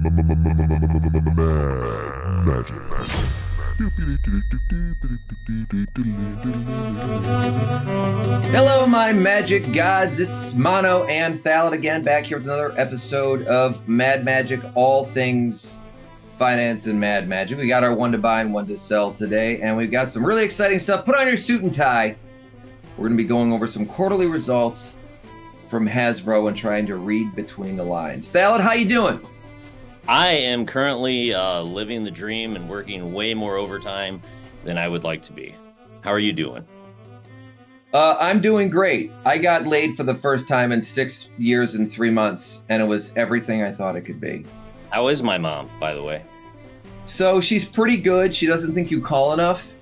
Magic. Hello, my magic gods. It's Mono and Thallid again, back here with another episode of Mad Magic, all things finance and Mad Magic. We got our one to buy and one to sell today, and we've got some really exciting stuff. Put on your suit and tie. We're going to be going over some quarterly results from Hasbro and trying to read between the lines. Thallid, how you doing? I am currently living the dream and working way more overtime than I would like to be. How are you doing? I'm doing great. I got laid for the first time in 6 years and 3 months, and it was everything I thought it could be. How is my mom, by the way? So she's pretty good. She doesn't think you call enough,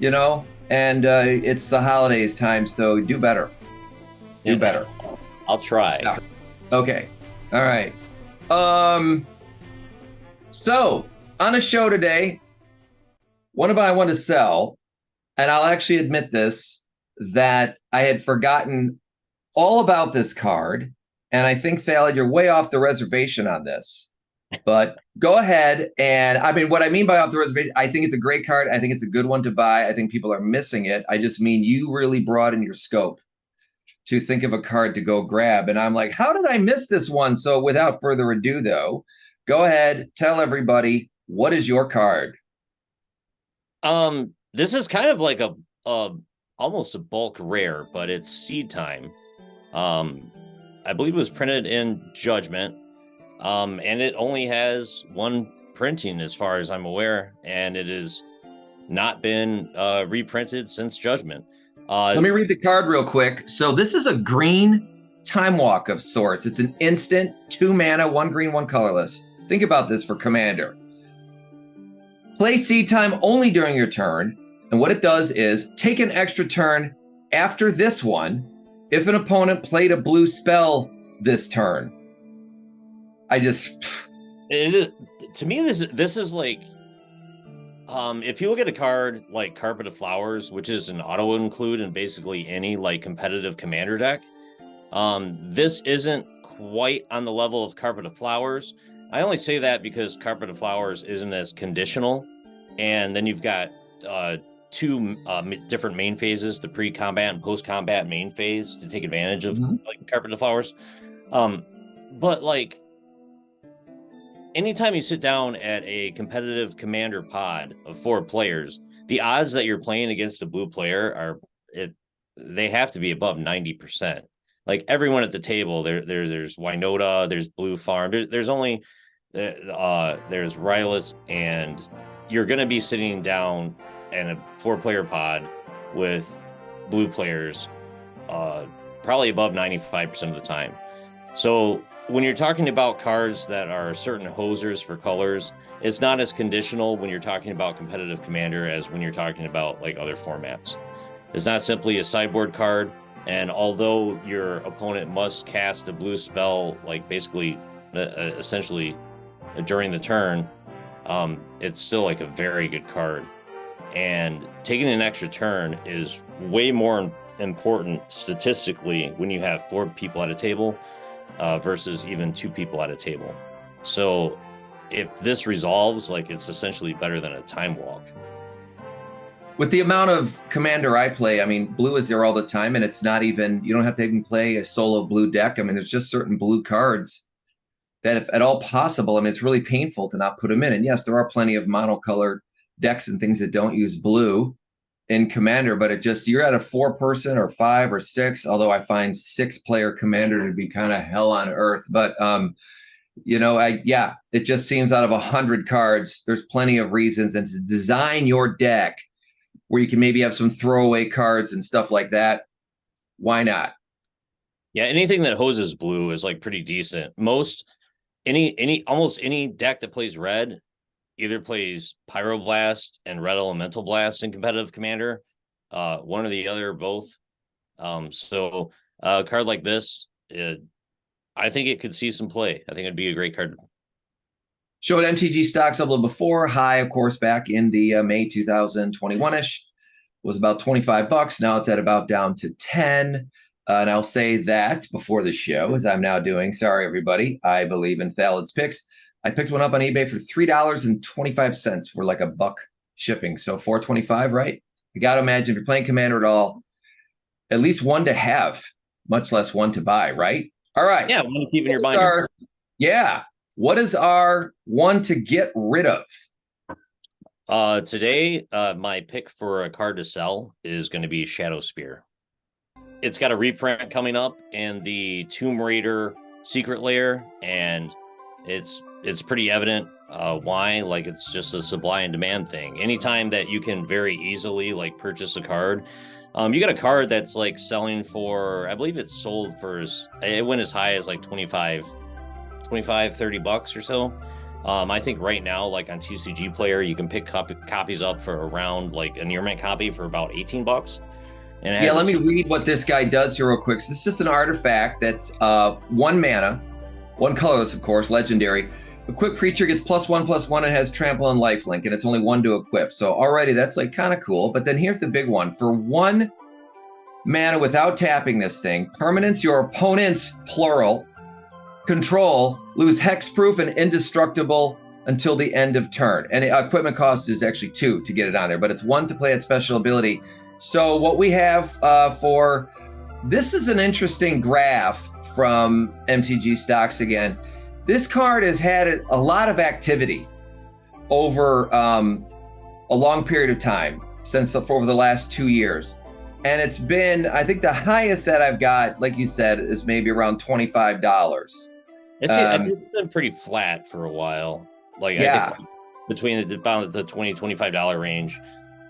and it's the holidays time, so do better. Do better. I'll try. Yeah. Okay. All right. So on a show today, one to buy, one to sell, and I'll actually admit this, that I had forgotten all about this card, and I think, Thallid, you're way off the reservation on this. But go ahead, and I mean, what I mean by off the reservation, I think it's a great card. I think it's a good one to buy. I think people are missing it. I just mean you really broaden your scope to think of a card to go grab. And I'm like, how did I miss this one? So without further ado, though, go ahead, tell everybody, what is your card? This is kind of like a almost a bulk rare, but it's Seed Time. I believe it was printed in Judgment. And it only has one printing as far as I'm aware, and it has not been reprinted since Judgment. Let me read the card real quick. So this is a green Time Walk of sorts. It's an instant, 2 mana, 1 green, 1 colorless. Think about this for Commander. Play Seed Time only during your turn, and what it does is take an extra turn after this one if an opponent played a blue spell this turn. To me, this is like, if you look at a card like Carpet of Flowers, which is an auto include in basically any like competitive Commander deck, this isn't quite on the level of Carpet of Flowers. I only say that because Carpet of Flowers isn't as conditional, and then you've got two different main phases, the pre-combat and post-combat main phase, to take advantage of like Carpet of Flowers. But like, anytime you sit down at a competitive Commander pod of 4 players, the odds that you're playing against a blue player they have to be above 90%. Like everyone at the table, there's Winota, there's Blue Farm, there's only there's Rylus, and you're going to be sitting down in a 4-player pod with blue players probably above 95% of the time. So when you're talking about cards that are certain hosers for colors, it's not as conditional when you're talking about competitive Commander as when you're talking about like other formats. It's not simply a sideboard card, and although your opponent must cast a blue spell, like basically essentially during the turn, it's still like a very good card. And taking an extra turn is way more important statistically when you have 4 people at a table versus even 2 people at a table. So if this resolves, like, it's essentially better than a Time Walk. With the amount of Commander I play, I mean, blue is there all the time, and it's not even, you don't have to even play a solo blue deck. I mean, there's just certain blue cards that, if at all possible, I mean, it's really painful to not put them in. And yes, there are plenty of monocolored decks and things that don't use blue in Commander, but you're at a 4-person or 5 or 6, although I find 6-player Commander to be kind of hell on earth. But it just seems out of 100 cards, there's plenty of reasons, and to design your deck where you can maybe have some throwaway cards and stuff like that, why not? Yeah, anything that hoses blue is like pretty decent. Almost any deck that plays red either plays Pyroblast and Red Elemental Blast in competitive Commander, one or the other, both. So a card like this, I think it could see some play. I think it'd be a great card. Showed MTG stocks up a little before. High, of course, back in the May 2021-ish was about $25. Now it's at about down to 10. And I'll say that before the show, as I'm now doing. Sorry, everybody. I believe in Thallid's picks. I picked one up on eBay for $3.25. We're like a buck shipping. So $4.25, right? You got to imagine if you're playing Commander at all, at least one to have, much less one to buy, right? All right. Yeah, one to keep in your binder. What is our one to get rid of? Today, my pick for a card to sell is going to be Shadow Spear. It's got a reprint coming up in the Tomb Raider Secret Lair, and it's pretty evident why. Like, it's just a supply and demand thing. Anytime that you can very easily like purchase a card, you got a card that's like selling for, I believe it's sold for, it went as high as like 25, 30 bucks or so. I think right now, like on TCG Player, you can pick copies up for around like a near mint copy for about 18 bucks. And yeah, let me read what this guy does here real quick. So this is just an artifact that's 1 mana, 1 colorless, of course, legendary. Equipped creature gets +1/+1 and has trample and lifelink, and it's only 1 to equip. So already that's like kind of cool. But then here's the big one. For 1 mana without tapping this thing, permanents your opponent's, plural, control, lose hexproof and indestructible until the end of turn. And the equipment cost is actually 2 to get it on there, but it's 1 to play its special ability. So what we have this is an interesting graph from MTG Stocks again. This card has had a lot of activity over a long period of time, over the last 2 years. And it's been, I think the highest that I've got, like you said, is maybe around $25. It's been pretty flat for a while. Like, yeah. I think between about the $20, $25 range.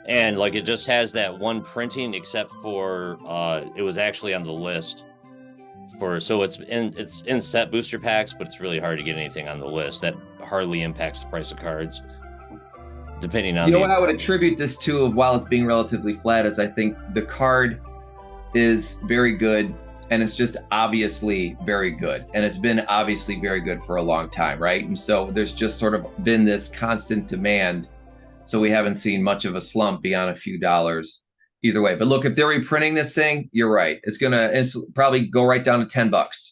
And like, it just has that one printing, except for it was actually on the list so it's in set booster packs, but it's really hard to get anything on the list. That hardly impacts the price of cards, depending on. What I would attribute this to, of while it's being relatively flat, is I think the card is very good, and it's just obviously very good, and it's been obviously very good for a long time, right? And so there's just sort of been this constant demand. So we haven't seen much of a slump beyond a few dollars either way. But look, if they're reprinting this thing, you're right. It's probably go right down to $10.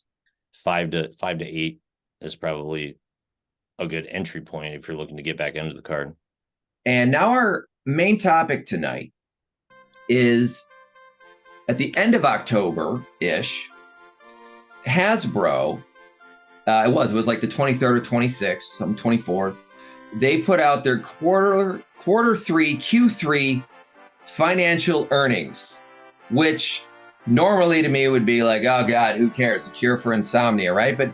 5 to 8 is probably a good entry point if you're looking to get back into the card. And now our main topic tonight is, at the end of October-ish, Hasbro, it was like the 23rd or 26th, some 24th, they put out their quarter 3 Q3 financial earnings, which normally to me would be like, oh God, who cares? A cure for insomnia, right? But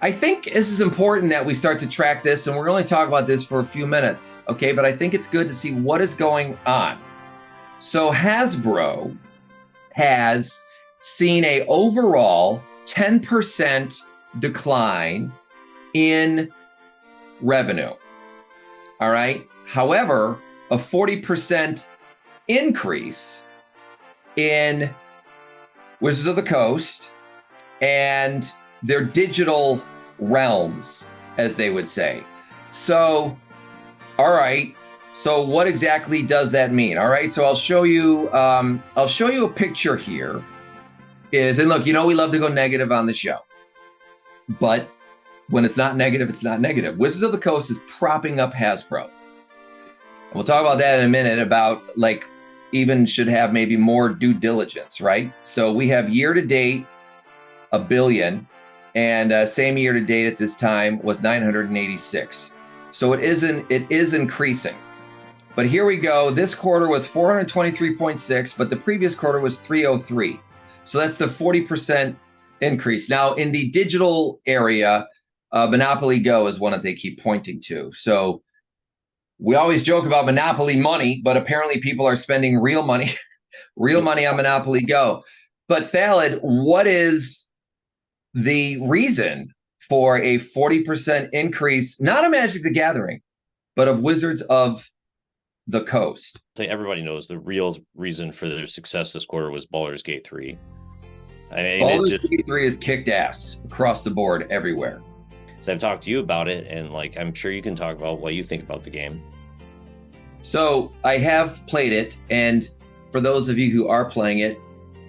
I think this is important that we start to track this, and we're only talking about this for a few minutes, okay? But I think it's good to see what is going on. So Hasbro has seen a overall 10% decline in revenue. All right. However, a 40% increase in Wizards of the Coast and their digital realms, as they would say. So, all right. So what exactly does that mean? All right. So I'll show you a picture here. And look, we love to go negative on the show, but when it's not negative, it's not negative. Wizards of the Coast is propping up Hasbro. And we'll talk about that in a minute, about like even should have maybe more due diligence, right? So we have year to date, $1 billion, and same year to date at this time was 986. So it is increasing. But here we go. This quarter was 423.6, but the previous quarter was 303. So that's the 40% increase. Now in the digital area, Monopoly Go is one that they keep pointing to. So we always joke about Monopoly money, but apparently people are spending real money on Monopoly Go. But Fallad, what is the reason for a 40% increase, not of Magic the Gathering, but of Wizards of the Coast? Everybody knows the real reason for their success this quarter was Baldur's Gate 3. I mean, Baldur's Gate 3 has kicked ass across the board everywhere. So I've talked to you about it, and like, I'm sure you can talk about what you think about the game. So I have played it, and for those of you who are playing it,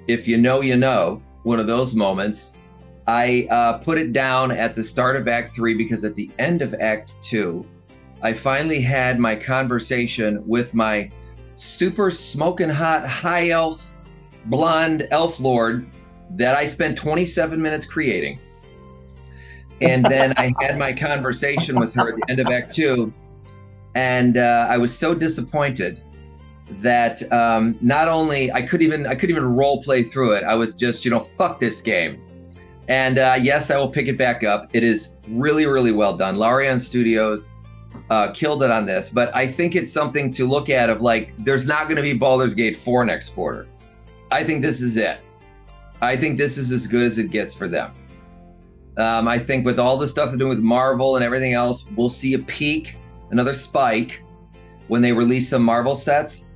if you know, one of those moments, I put it down at the start of Act 3 because at the end of Act 2, I finally had my conversation with my super smoking hot high elf blonde elf lord that I spent 27 minutes creating. And then I had my conversation with her at the end of Act 2, and I was so disappointed that not only I couldn't even role play through it. I was just, fuck this game. And yes, I will pick it back up. It is really, really well done. Larian Studios killed it on this, but I think it's something to look at of like, there's not going to be Baldur's Gate 4 next quarter. I think this is it. I think this is as good as it gets for them. I think with all the stuff they're doing with Marvel and everything else, we'll see a peak, another spike when they release some Marvel sets.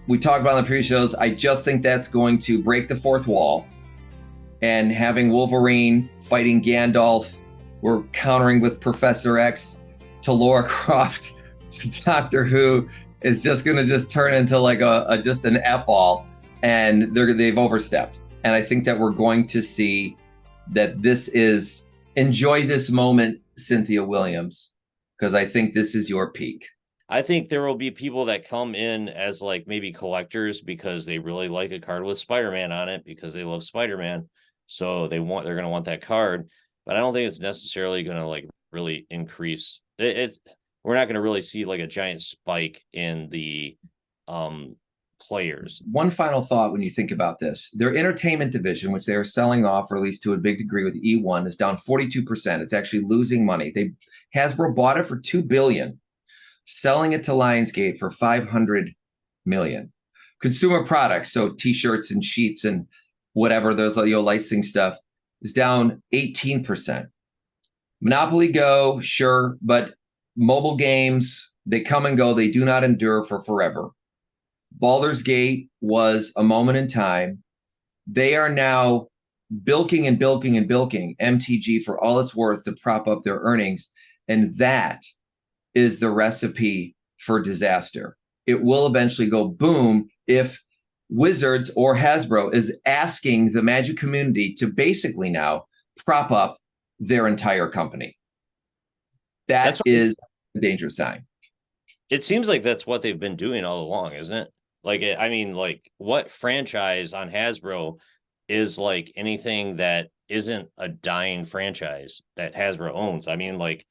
We talked about in the pre-shows. I just think that's going to break the fourth wall, and having Wolverine fighting Gandalf, we're countering with Professor X to Lara Croft to Doctor Who is just going to just turn into like just an F-all, and they've overstepped. And I think that we're going to see that this is, enjoy this moment, Cynthia Williams, because I think this is your peak. I think there will be people that come in as like maybe collectors because they really like a card with Spider-Man on it because they love Spider-Man. So they're going to want that card, but I don't think it's necessarily going to like really increase it. We're not going to really see like a giant spike in the players. One final thought when you think about this, their entertainment division, which they are selling off, or at least to a big degree with E1, is down 42%. It's actually losing money. Hasbro bought it for $2 billion, selling it to Lionsgate for $500 million. Consumer products, so t-shirts and sheets and whatever, those licensing stuff, is down 18%. Monopoly Go, sure, but mobile games, they come and go. They do not endure for forever. Baldur's Gate was a moment in time. They are now bilking and bilking and bilking MTG for all it's worth to prop up their earnings. And that is the recipe for disaster. It will eventually go boom if Wizards or Hasbro is asking the Magic community to basically now prop up their entire company. That is a dangerous sign. It seems like that's what they've been doing all along, isn't it? Like, I mean, like what franchise on Hasbro is like anything that isn't a dying franchise that Hasbro owns? I mean, like,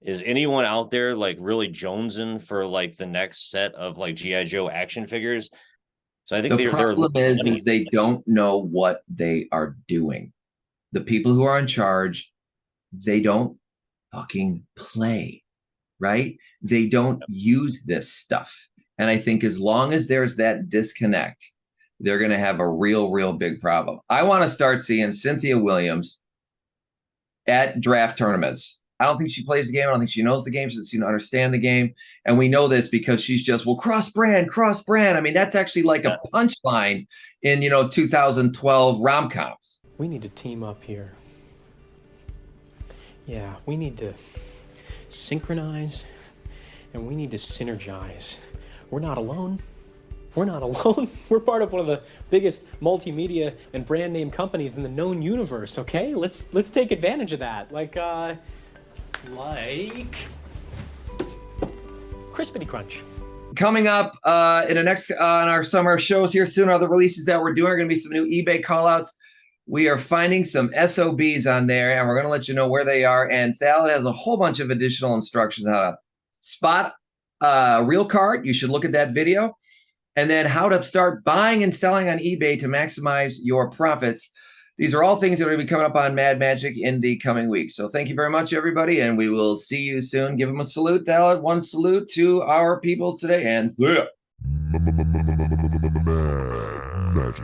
is anyone out there like really jonesing for like the next set of like G.I. Joe action figures? So I think the problem is they don't know what they are doing. The people who are in charge, they don't fucking play, right? They don't use this stuff. And I think as long as there's that disconnect, they're going to have a real, real big problem. I want to start seeing Cynthia Williams at draft tournaments. I don't think she plays the game. I don't think she knows the game. She doesn't understand the game. And we know this because she's just, well, cross-brand. I mean, that's actually like a punchline in, 2012 rom-coms. We need to team up here. Yeah, we need to synchronize and we need to synergize. We're not alone. We're not alone. We're part of one of the biggest multimedia and brand name companies in the known universe, okay? Let's take advantage of that. Like Crispity Crunch. Coming up in the next on our summer shows here soon, are the releases that we're doing are going to be some new eBay callouts. We are finding some SOBs on there, and we're going to let you know where they are. And Thal has a whole bunch of additional instructions on how to spot a real card. You should look at that video. And then how to start buying and selling on eBay to maximize your profits. These are all things that are going to be coming up on Mad Magic in the coming weeks. So thank you very much, everybody, and we will see you soon. Give them a salute, Thal. One salute to our people today, and yeah. Magic.